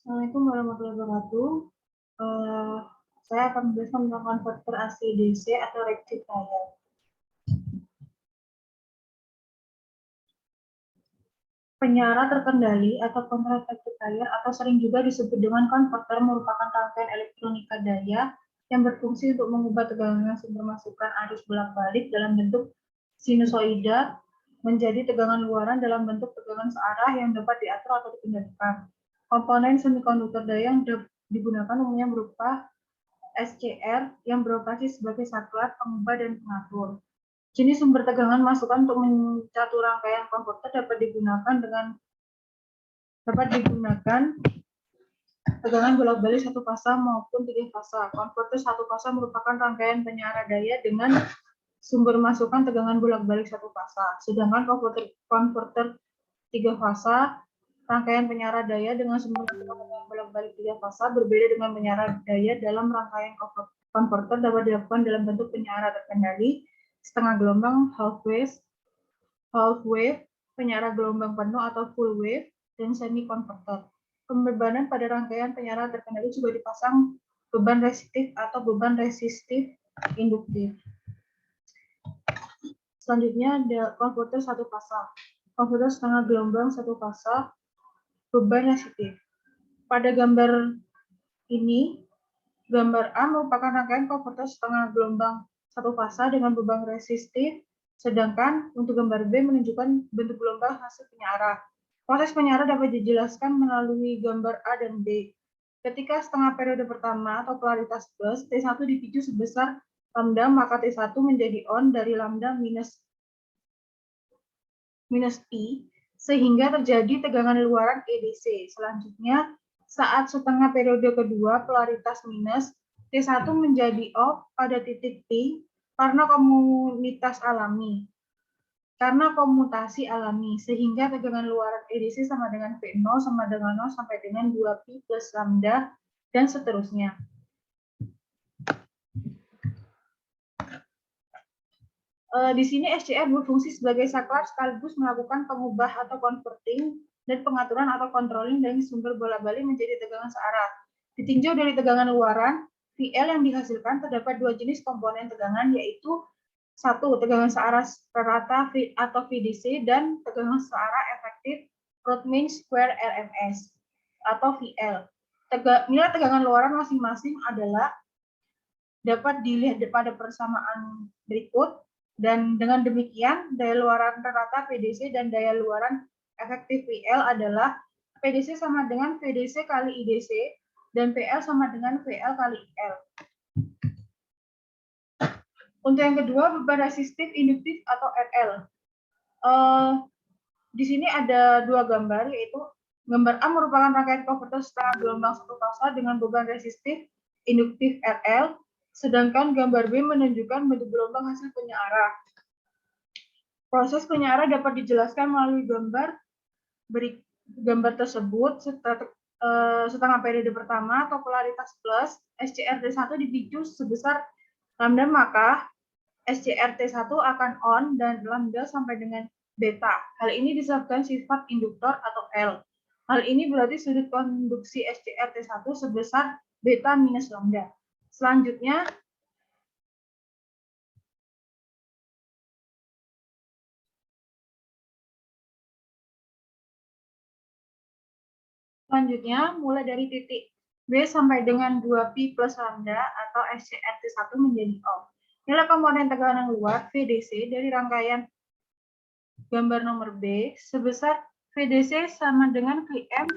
Assalamualaikum warahmatullahi wabarakatuh. Eh, saya akan menjelaskan tentang konverter AC/DC atau rectifier. Penyara terkendali atau kontrol rectifier atau sering juga disebut dengan konverter merupakan rangkaian elektronika daya yang berfungsi untuk mengubah tegangan sumber masukan arus bolak-balik dalam bentuk sinusoida menjadi tegangan luaran dalam bentuk tegangan searah yang dapat diatur atau dikendalikan. Komponen semikonduktor daya yang digunakan umumnya berupa SCR yang beroperasi sebagai satelit pengubah dan pengatur. Jenis sumber tegangan masukan untuk mencatur rangkaian konverter dapat digunakan tegangan bolak-balik satu fasa maupun tiga fasa. Konverter satu fasa merupakan rangkaian penyara daya dengan sumber masukan tegangan bolak-balik satu fasa. Sedangkan konverter tiga fasa rangkaian penyara daya dengan sumber masukan bolak-balik tiga fasa berbeda dengan penyara daya dalam rangkaian konverter dapat dilakukan dalam bentuk penyara terkendali, setengah gelombang, half wave, penyara gelombang penuh atau full wave, dan semi converter. Pembebanan pada rangkaian penyara terkendali juga dipasang beban resistif atau beban resistif induktif. Selanjutnya ada konverter satu fasa. Konverter setengah gelombang satu fasa, beban resistif. Pada gambar ini, gambar A merupakan rangkaian konverter setengah gelombang satu fasa dengan beban resistif, sedangkan untuk gambar B menunjukkan bentuk gelombang hasil penyara. Proses penyara dapat dijelaskan melalui gambar A dan B. Ketika setengah periode pertama atau polaritas plus, T1 dipicu sebesar lambda, maka T1 menjadi on dari lambda minus P, sehingga terjadi tegangan luaran EDC. Selanjutnya, saat setengah periode kedua polaritas minus, T1 menjadi off pada titik P karena komutasi alami, sehingga tegangan luaran EDC sama dengan V0 sama dengan 0 sampai dengan 2Pi plus lambda, dan seterusnya. Di sini SCR berfungsi sebagai saklar sekaligus melakukan pengubah atau converting dan pengaturan atau controlling dari sumber bola-balik menjadi tegangan searah. Ditinjau dari tegangan luaran, VL yang dihasilkan terdapat dua jenis komponen tegangan, yaitu satu, tegangan searah rata atau VDC, dan tegangan searah efektif root mean square RMS atau VL. Nilai tegangan luaran masing-masing adalah dapat dilihat pada persamaan berikut, dan dengan demikian daya luaran rata VDC dan daya luaran efektif VL adalah PDC sama dengan VDC kali IDC dan PL sama dengan VL kali IL. Untuk yang kedua, beban resistif induktif atau RL. Di sini ada dua gambar, yaitu gambar A merupakan rangkaian konverter setengah gelombang satu fasa dengan beban resistif induktif RL, sedangkan gambar B menunjukkan bentuk gelombang hasil penyara. Proses penyara dapat dijelaskan melalui gambar tersebut. Setengah periode pertama atau polaritas plus, SCRT1 dipicu sebesar lambda, maka SCRT1 akan on dan lambda sampai dengan beta. Hal ini disebabkan sifat induktor atau L. Hal ini berarti sudut konduksi SCRT1 sebesar beta minus lambda. Selanjutnya, mulai dari titik B sampai dengan 2Pi plus lambda atau SCRT1 menjadi off. Nilai komponen tekanan luar VDC dari rangkaian gambar nomor B sebesar VDC sama dengan Vm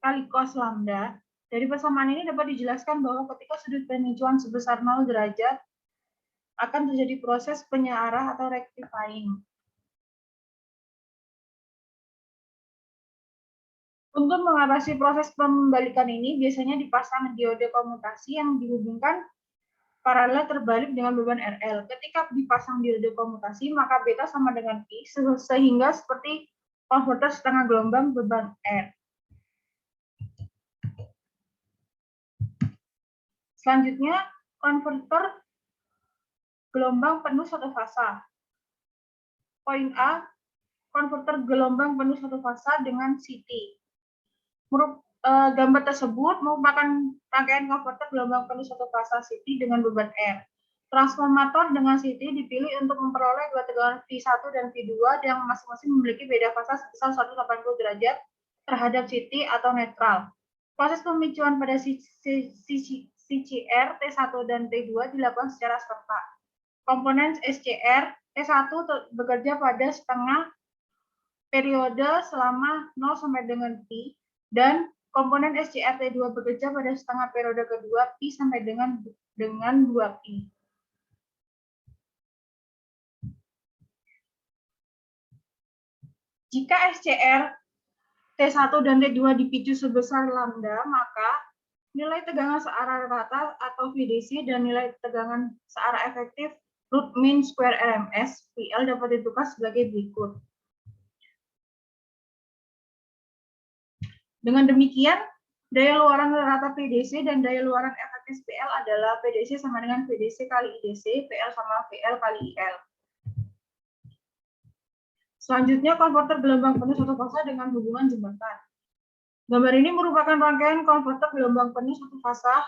kali cos lambda. Dari persamaan ini dapat dijelaskan bahwa ketika sudut pemicuan sebesar 0 derajat akan terjadi proses penyarah atau rectifying. Untuk mengatasi proses pembalikan ini, biasanya dipasang diode komutasi yang dihubungkan paralel terbalik dengan beban RL. Ketika dipasang diode komutasi, maka beta sama dengan Pi, sehingga seperti konverter setengah gelombang beban R. Selanjutnya, konverter gelombang penuh satu fasa. Poin A, konverter gelombang penuh satu fasa dengan CT. Gambar tersebut merupakan rangkaian konverter gelombang penuh satu fasa CT dengan beban R. Transformator dengan CT dipilih untuk memperoleh dua tegangan V1 dan V2 yang masing-masing memiliki beda fasa sebesar 180 derajat terhadap CT atau netral. Proses pemicuan pada CCR T1 dan T2 dilakukan secara serentak. Komponen SCR T1 bekerja pada setengah periode selama 0 sampai dengan T, dan komponen SCR T2 bekerja pada setengah periode kedua Pi sampai dengan 2Pi. Jika SCR T1 dan T2 dipicu sebesar lambda, maka nilai tegangan searah rata atau VDC dan nilai tegangan searah efektif root mean square RMS PL dapat ditukar sebagai berikut. Dengan demikian, daya luaran rata VDC dan daya luaran efektif PL adalah VDC sama dengan VDC kali IDC, PL sama VL kali IL. Selanjutnya, konverter gelombang penuh satu fasa dengan hubungan jembatan. Gambar ini merupakan rangkaian konverter gelombang penuh satu fasa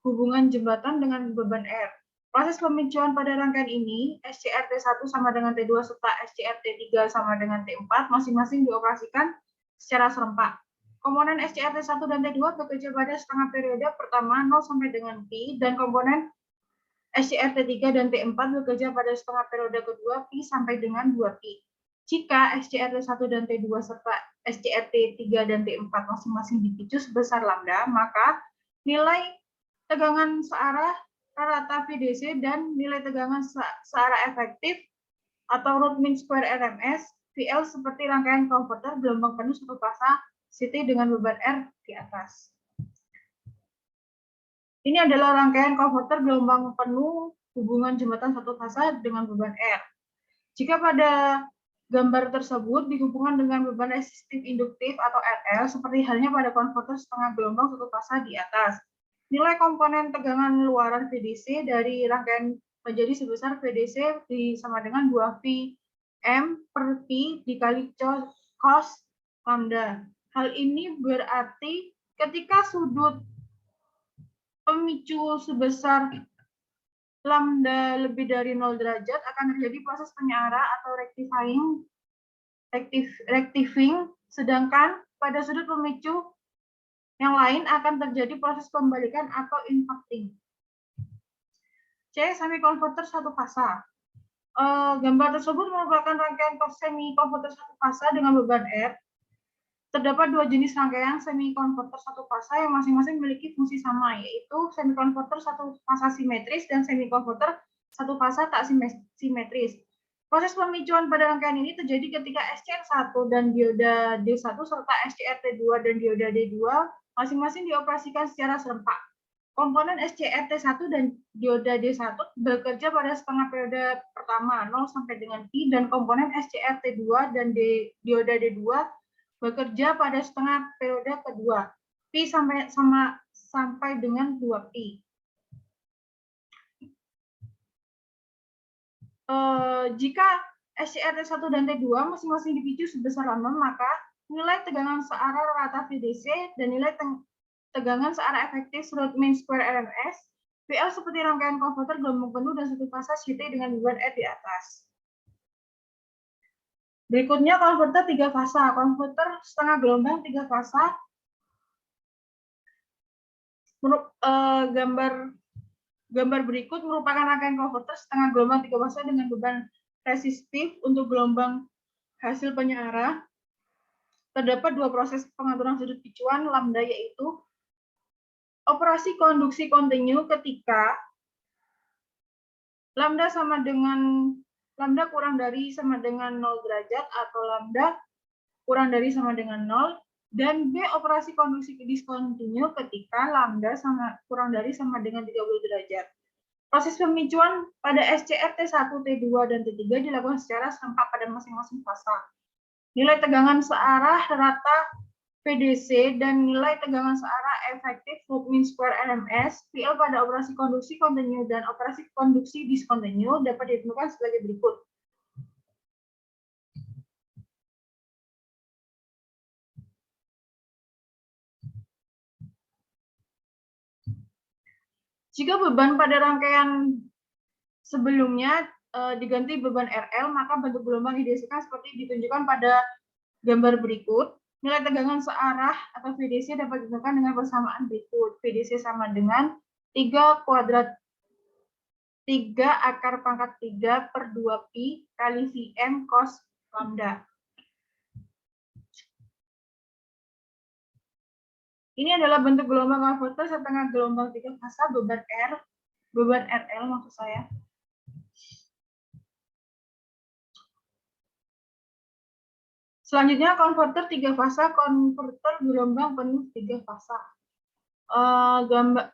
hubungan jembatan dengan beban R. Proses pemicuan pada rangkaian ini, SCR T1 sama dengan T2 serta SCR T3 sama dengan T4 masing-masing dioperasikan secara serempak. Komponen SCR T1 dan T2 bekerja pada setengah periode pertama 0 sampai dengan Pi, dan komponen SCR T3 dan T4 bekerja pada setengah periode kedua Pi sampai dengan 2Pi. Jika SCR T1 dan T2 serta SCR T3 dan T4 masing-masing dipicu sebesar lambda, maka nilai tegangan searah rata VDC dan nilai tegangan searah efektif atau root mean square RMS VL seperti rangkaian konverter gelombang penuh satu fasa CT dengan beban R di atas. Ini adalah rangkaian konverter gelombang penuh hubungan jembatan satu fasa dengan beban R. Jika pada gambar tersebut dihubungkan dengan beban resistif induktif atau RL, seperti halnya pada konverter setengah gelombang satu fasa di atas. Nilai komponen tegangan luaran VDC dari rangkaian menjadi sebesar VDC sama dengan 2Vm per Pi dikali cos lambda. Hal ini berarti ketika sudut pemicu sebesar lambda lebih dari 0 derajat akan terjadi proses penyara atau rectifying, sedangkan pada sudut pemicu yang lain akan terjadi proses pembalikan atau inverting. C. Semi-converter satu fasa. Gambar tersebut merupakan rangkaian semi-converter satu fasa dengan beban R. Terdapat dua jenis rangkaian semi-converter satu fasa yang masing-masing memiliki fungsi sama, yaitu semi-converter satu fasa simetris dan semi-converter satu fasa tak simetris. Proses pemicuan pada rangkaian ini terjadi ketika SCR1 dan dioda D1 serta SCR-T2 dan dioda D2 masing-masing dioperasikan secara serempak. Komponen SCR-T1 dan dioda D1 bekerja pada setengah periode pertama 0 sampai dengan Pi, dan komponen SCR-T2 dan dioda D2 bekerja pada setengah periode kedua Pi sampai dengan 2Pi. Jika SCR T1 dan T2 masing-masing dipicu sebesar lambda, maka nilai tegangan searah rata VDC dan nilai tegangan searah efektif root mean square RMS VL seperti rangkaian konverter gelombang penuh dan satu fasa CT dengan beban R di atas. Berikutnya konverter tiga fasa. Konverter setengah gelombang tiga fasa. Gambar berikut merupakan rangkaian konverter setengah gelombang tiga fasa dengan beban resistif untuk gelombang hasil penyarah. Terdapat dua proses pengaturan sudut picuan lambda, yaitu operasi konduksi kontinu ketika lambda kurang dari sama dengan 0 derajat atau lambda kurang dari sama dengan 0, dan B operasi konduksi diskontinu ketika lambda kurang dari sama dengan 30 derajat. Proses pemicuan pada SCR T1, T2, dan T3 dilakukan secara serempak pada masing-masing fasa. Nilai tegangan searah rata VDC dan nilai tegangan searah efektif root mean square RMS PL pada operasi konduksi kontinu dan operasi konduksi diskontinu dapat ditentukan sebagai berikut. . Jika beban pada rangkaian sebelumnya diganti beban RL, maka bentuk gelombang IDCK seperti ditunjukkan pada gambar berikut. Nilai tegangan searah atau VDC dapat ditentukan dengan persamaan berikut. VDC sama dengan 3 akar pangkat 3 per 2 pi kali Vm cos lambda. Ini adalah bentuk gelombang konverter setengah gelombang 3 fasa beban RL maksud saya. Selanjutnya konverter 3 fasa, konverter gelombang penuh 3 fasa. Gambar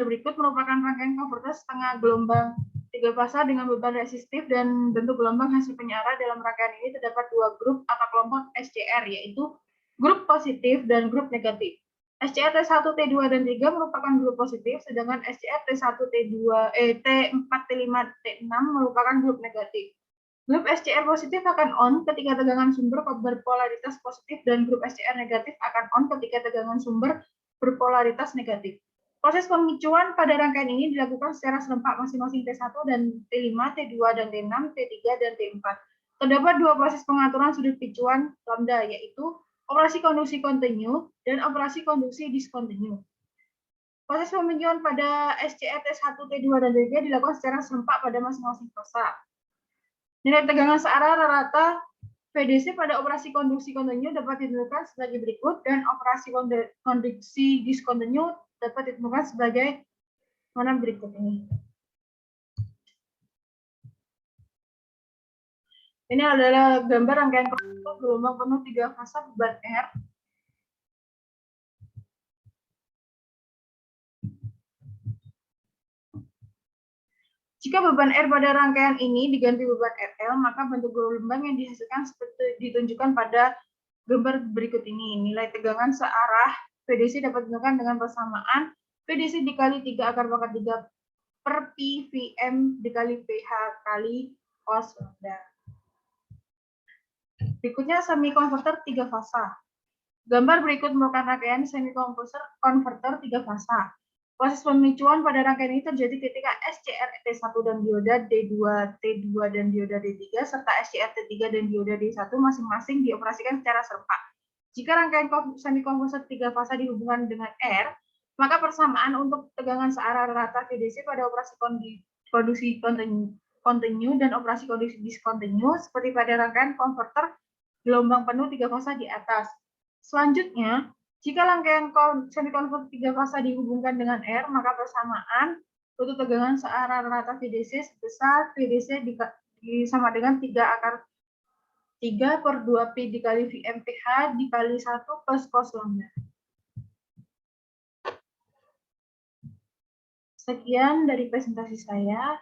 berikut merupakan rangkaian konverter setengah gelombang 3 fasa dengan beban resistif dan bentuk gelombang hasil penyara. Dalam rangkaian ini terdapat 2 grup atau kelompok SCR, yaitu grup positif dan grup negatif. SCR T1, T2, dan T3 merupakan grup positif, sedangkan SCR T1, T4, T5, T6 merupakan grup negatif. Grup SCR positif akan on ketika tegangan sumber berpolaritas positif dan grup SCR negatif akan on ketika tegangan sumber berpolaritas negatif. Proses pemicuan pada rangkaian ini dilakukan secara serempak masing-masing T1 dan T5, T2 dan T6, T3 dan T4. Terdapat 2 proses pengaturan sudut picuan lambda, yaitu operasi konduksi kontinu dan operasi konduksi diskontinu. Proses pemicuan pada SCR T1, T2 dan T3 dilakukan secara serempak pada masing-masing fasa. Nilai tegangan searah rata VDC pada operasi konduksi kontinu dapat ditentukan sebagai berikut, dan operasi konduksi diskontinu dapat ditentukan sebagai mana berikut ini. Ini adalah gambar rangkaian konverter gelombang penuh 3 fasa beban R. Jika beban R pada rangkaian ini diganti beban RL, maka bentuk gelombang yang dihasilkan seperti ditunjukkan pada gambar berikut ini. Nilai tegangan searah VDC dapat ditentukan dengan persamaan VDC dikali 3 akar pangkat 3 per pi Vm dikali PH kali cos lambda. Berikutnya semikonverter 3 fasa. Gambar berikut merupakan rangkaian semikonverter 3 fasa. Proses pemicuan pada rangkaian ini terjadi ketika SCR T1 dan dioda D2, T2 dan dioda D3 serta SCR T3 dan dioda D1 masing-masing dioperasikan secara serempak. Jika rangkaian semikonverter 3 fasa dihubungkan dengan R, maka persamaan untuk tegangan searah rata VDC pada operasi konduksi kontinu dan operasi konduksi diskontinu seperti pada rangkaian konverter gelombang penuh 3 fasa di atas. Selanjutnya, jika rangkaian semikonverter 3 fasa dihubungkan dengan R, maka persamaan untuk tegangan searah rata VDC sebesar VDC sama dengan 3 akar 3 per 2 pi dikali VMPH dikali 1 plus cos lambda. Sekian dari presentasi saya.